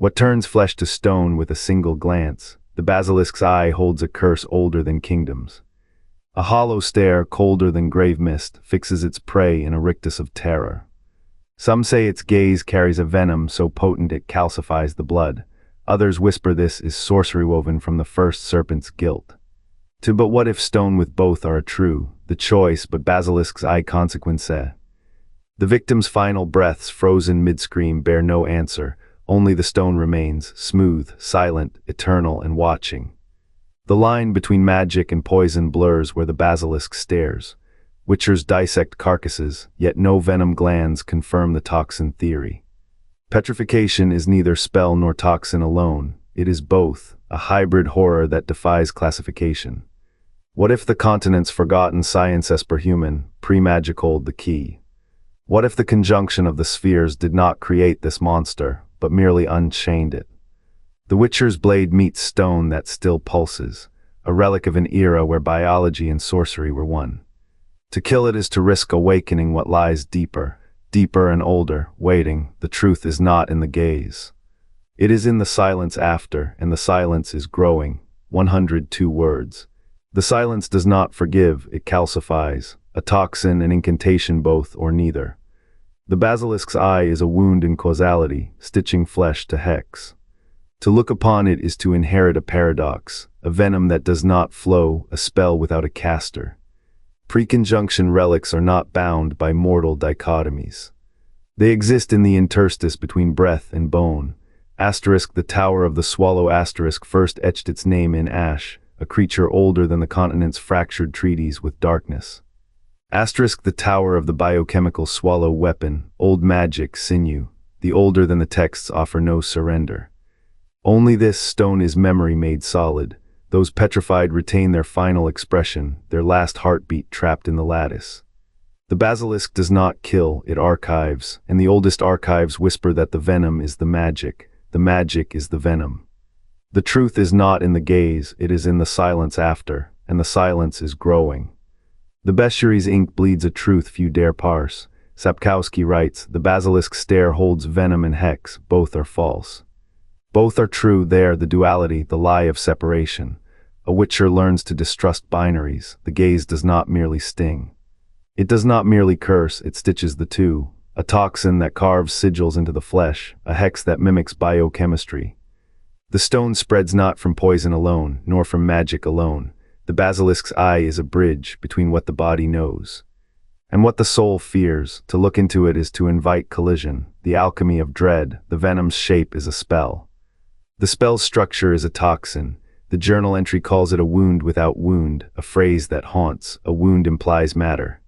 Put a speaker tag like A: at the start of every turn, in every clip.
A: What turns flesh to stone with a single glance? The basilisk's eye holds a curse older than kingdoms. A hollow stare, colder than grave mist, fixes its prey in a rictus of terror. Some say its gaze carries a venom so potent it calcifies the blood. Others whisper this is sorcery woven from the first serpent's guilt. But what if stone with both are a true, the choice, but basilisk's eye consequence? The victim's final breaths, frozen mid-scream, bear no answer. Only the stone remains, smooth, silent, eternal, and watching. The line between magic and poison blurs where the basilisk stares. Witchers dissect carcasses, yet no venom glands confirm the toxin theory. Petrification is neither spell nor toxin alone. It is both, a hybrid horror that defies classification. What if the continent's forgotten science superhuman, pre-magic hold the key? What if the conjunction of the spheres did not create this monster, but merely unchained it? The Witcher's blade meets stone that still pulses, a relic of an era where biology and sorcery were one. To kill it is to risk awakening what lies deeper, deeper and older, waiting. The truth is not in the gaze. It is in the silence after, and the silence is growing. 102 words. The silence does not forgive, it calcifies, a toxin, an incantation, both or neither. The basilisk's eye is a wound in causality, stitching flesh to hex. To look upon it is to inherit a paradox, a venom that does not flow, a spell without a caster. Preconjunction relics are not bound by mortal dichotomies. They exist in the interstice between breath and bone. Asterisk, the tower of the swallow asterisk first etched its name in ash, a creature older than the continent's fractured treaties with darkness. Asterisk, the tower of the biochemical swallow weapon, old magic, sinew, the older than the texts offer no surrender. Only this stone is memory made solid. Those petrified retain their final expression, their last heartbeat trapped in the lattice. The basilisk does not kill, it archives, and the oldest archives whisper that the venom is the magic is the venom. The truth is not in the gaze, it is in the silence after, and the silence is growing. The bestiary's ink bleeds a truth few dare parse. Sapkowski writes, the basilisk's stare holds venom and hex, both are false. Both are true, there the duality, the lie of separation. A witcher learns to distrust binaries. The gaze does not merely sting. It does not merely curse, it stitches the two. A toxin that carves sigils into the flesh, a hex that mimics biochemistry. The stone spreads not from poison alone, nor from magic alone. The basilisk's eye is a bridge between what the body knows and what the soul fears. To look into it is to invite collision, the alchemy of dread. The venom's shape is a spell. The spell's structure is a toxin. The journal entry calls it a wound without wound, a phrase that haunts. A wound implies matter.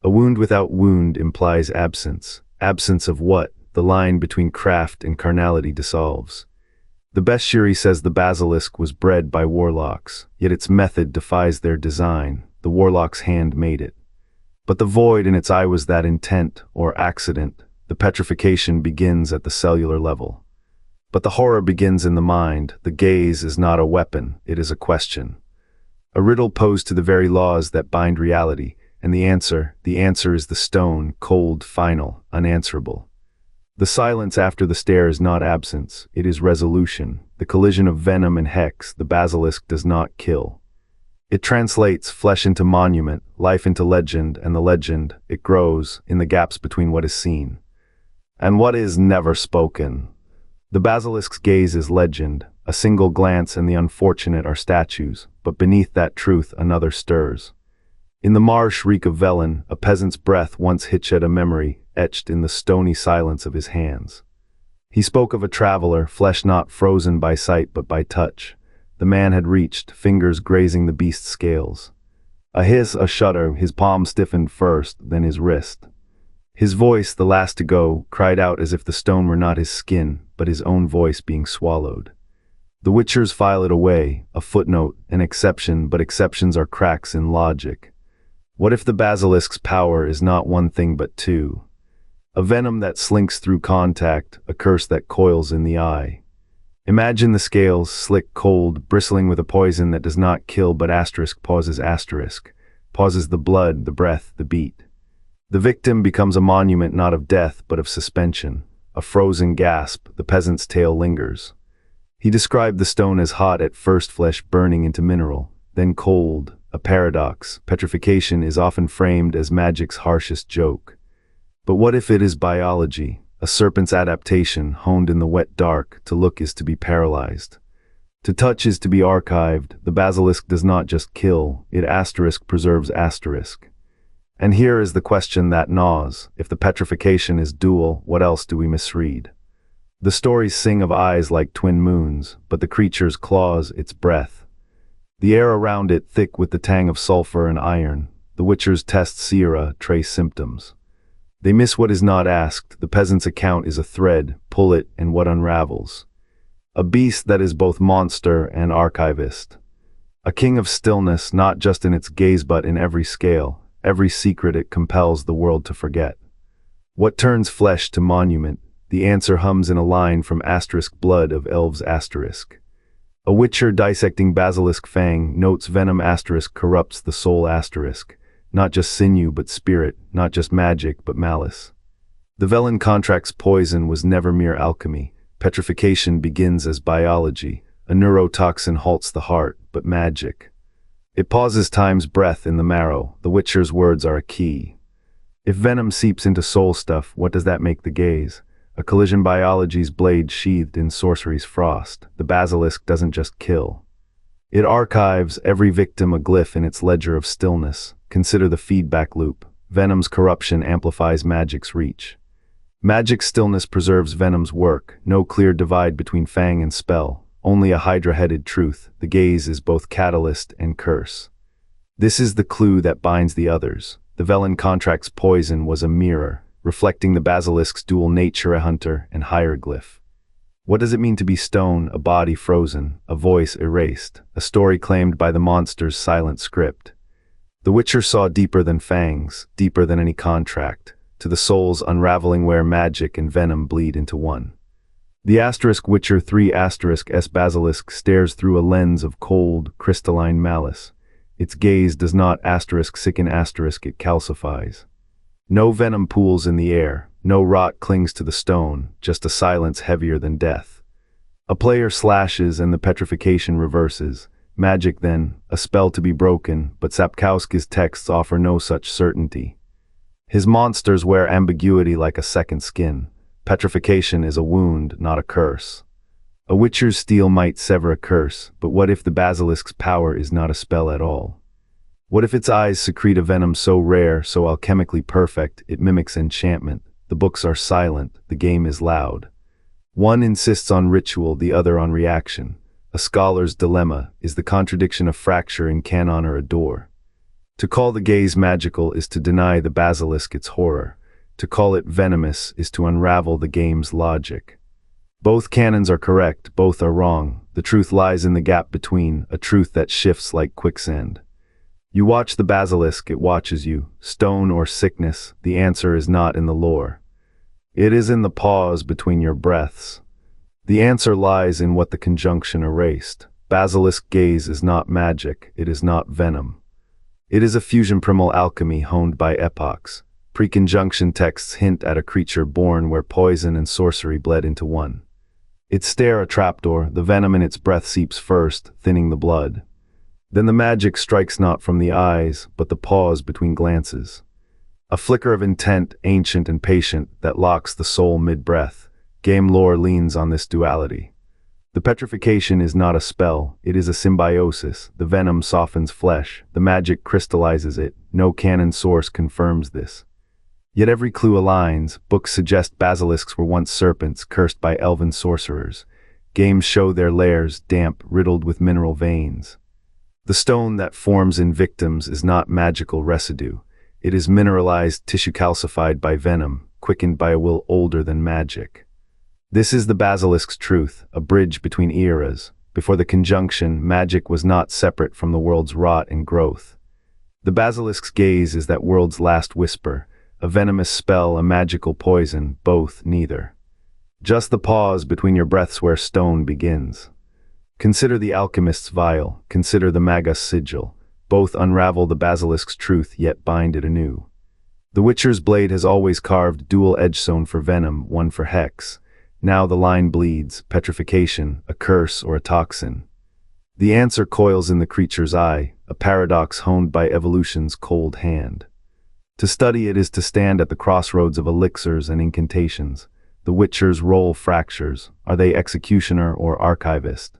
A: A wound without wound implies absence. Absence of what? The line between craft and carnality dissolves. The bestiary says the basilisk was bred by warlocks, yet its method defies their design. The warlock's hand made it. But the void in its eye was that intent, or accident. The petrification begins at the cellular level. But the horror begins in the mind. The gaze is not a weapon, it is a question. A riddle posed to the very laws that bind reality, and the answer is the stone, cold, final, unanswerable. The silence after the stare is not absence, it is resolution. The collision of venom and hex, the basilisk does not kill. It translates flesh into monument, life into legend, and the legend, it grows in the gaps between what is seen and what is never spoken. The basilisk's gaze is legend, a single glance and the unfortunate are statues, but beneath that truth another stirs. In the marsh reek of Velen, a peasant's breath once hitched at a memory, etched in the stony silence of his hands. He spoke of a traveler, flesh not frozen by sight but by touch. The man had reached, fingers grazing the beast's scales. A hiss, a shudder, his palm stiffened first, then his wrist. His voice, the last to go, cried out as if the stone were not his skin, but his own voice being swallowed. The witchers file it away, a footnote, an exception, but exceptions are cracks in logic. What if the basilisk's power is not one thing but two? A venom that slinks through contact, a curse that coils in the eye. Imagine the scales, slick, cold, bristling with a poison that does not kill but pauses the blood, the breath, the beat. The victim becomes a monument not of death but of suspension, a frozen gasp, the peasant's tale lingers. He described the stone as hot at first, flesh burning into mineral, then cold, a paradox. Petrification is often framed as magic's harshest joke. But what if it is biology, a serpent's adaptation honed in the wet dark? To look is to be paralyzed. To touch is to be archived. The basilisk does not just kill, it preserves asterisk. And here is the question that gnaws. If the petrification is dual, what else do we misread? The stories sing of eyes like twin moons, but the creature's claws, its breath. The air around it thick with the tang of sulfur and iron. The witcher's test Ciri trace symptoms. They miss what is not asked. The peasant's account is a thread, pull it, and what unravels. A beast that is both monster and archivist. A king of stillness, not just in its gaze but in every scale, every secret it compels the world to forget. What turns flesh to monument? The answer hums in a line from blood of elves asterisk. A witcher dissecting basilisk fang notes venom corrupts the soul asterisk. Not just sinew but spirit, not just magic but malice. The Velen contract's poison was never mere alchemy. Petrification begins as biology. A neurotoxin halts the heart, but magic. It pauses time's breath in the marrow. The witcher's words are a key. If venom seeps into soul stuff, what does that make the gaze? A collision biology's blade sheathed in sorcery's frost. The basilisk doesn't just kill. It archives every victim, a glyph in its ledger of stillness. Consider the feedback loop. Venom's corruption amplifies magic's reach. Magic's stillness preserves venom's work. No clear divide between fang and spell. Only a hydra-headed truth. The gaze is both catalyst and curse. This is the clue that binds the others. The Velen contract's poison was a mirror, reflecting the basilisk's dual nature, a hunter and hieroglyph. What does it mean to be stone? A body frozen, a voice erased, a story claimed by the monster's silent script. The witcher saw deeper than fangs, deeper than any contract, to the soul's unraveling where magic and venom bleed into one. The witcher 3 s basilisk stares through a lens of cold, crystalline malice. Its gaze does not sicken it calcifies. No venom pools in the air, no rot clings to the stone, just a silence heavier than death. A player slashes and the petrification reverses. Magic then, a spell to be broken, but Sapkowski's texts offer no such certainty. His monsters wear ambiguity like a second skin. Petrification is a wound, not a curse. A witcher's steel might sever a curse, but what if the basilisk's power is not a spell at all? What if its eyes secrete a venom so rare, so alchemically perfect, it mimics enchantment? The books are silent, the game is loud. One insists on ritual, the other on reaction. A scholar's dilemma, is the contradiction a fracture in canon or a door? To call the gaze magical is to deny the basilisk its horror. To call it venomous is to unravel the game's logic. Both canons are correct, both are wrong. The truth lies in the gap between, a truth that shifts like quicksand. You watch the basilisk, it watches you. Stone or sickness, the answer is not in the lore. It is in the pause between your breaths. The answer lies in what the conjunction erased. Basilisk gaze is not magic, it is not venom. It is a fusion primal alchemy honed by epochs. Preconjunction texts hint at a creature born where poison and sorcery bled into one. Its stare a trapdoor, the venom in its breath seeps first, thinning the blood. Then the magic strikes not from the eyes, but the pause between glances. A flicker of intent, ancient and patient, that locks the soul mid-breath. Game lore leans on this duality. The petrification is not a spell, it is a symbiosis. The venom softens flesh, the magic crystallizes it. No canon source confirms this. Yet every clue aligns. Books suggest basilisks were once serpents, cursed by elven sorcerers. Games show their lairs, damp, riddled with mineral veins. The stone that forms in victims is not magical residue. It is mineralized tissue calcified by venom, quickened by a will older than magic. This is the basilisk's truth, a bridge between eras. Before the conjunction, magic was not separate from the world's rot and growth. The basilisk's gaze is that world's last whisper, a venomous spell, a magical poison, both, neither. Just the pause between your breaths where stone begins. Consider the alchemist's vial, consider the magus sigil. Both unravel the basilisk's truth, yet bind it anew. The Witcher's blade has always carved dual edgestone for venom, one for hex. Now the line bleeds, petrification, a curse or a toxin. The answer coils in the creature's eye, a paradox honed by evolution's cold hand. To study it is to stand at the crossroads of elixirs and incantations. The Witcher's role fractures. Are they executioner or archivist?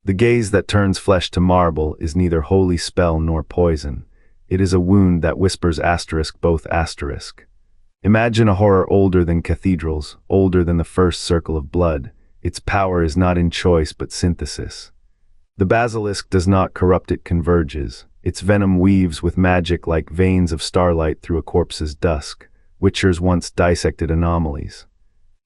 A: The gaze that turns flesh to marble is neither holy spell nor poison. It is a wound that whispers asterisk both asterisk. Imagine a horror older than cathedrals, older than the first circle of blood. Its power is not in choice but synthesis. The basilisk does not corrupt, it converges. Its venom weaves with magic like veins of starlight through a corpse's dusk. Witchers once dissected anomalies.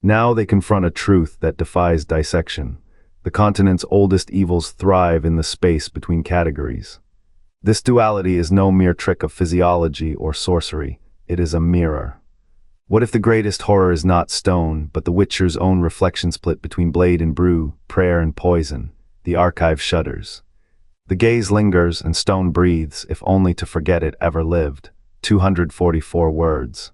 A: Now they confront a truth that defies dissection. The continent's oldest evils thrive in the space between categories. This duality is no mere trick of physiology or sorcery. It is a mirror. What if the greatest horror is not stone, but the Witcher's own reflection split between blade and brew, prayer and poison? The archive shudders. The gaze lingers and stone breathes, if only to forget it ever lived. 244 words.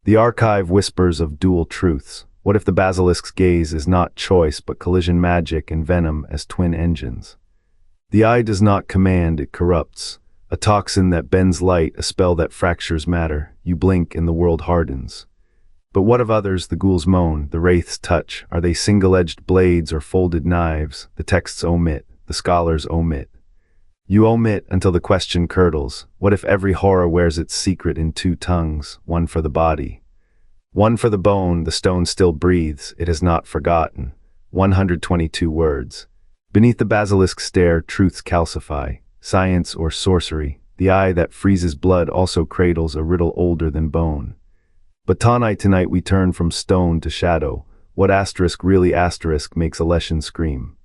A: The archive whispers of dual truths. What if the basilisk's gaze is not choice but collision magic and venom as twin engines? The eye does not command, it corrupts. A toxin that bends light, a spell that fractures matter. You blink and the world hardens. But what of others? The ghouls moan, the wraiths touch. Are they single-edged blades or folded knives? The texts omit, the scholars omit. You omit until the question curdles. What if every horror wears its secret in two tongues, one for the body, one for the bone? The stone still breathes, it has not forgotten. 122 words. Beneath the basilisk's stare, truths calcify. Science or sorcery, the eye that freezes blood also cradles a riddle older than bone. But tonight we turn from stone to shadow. What asterisk really asterisk makes a lesson scream?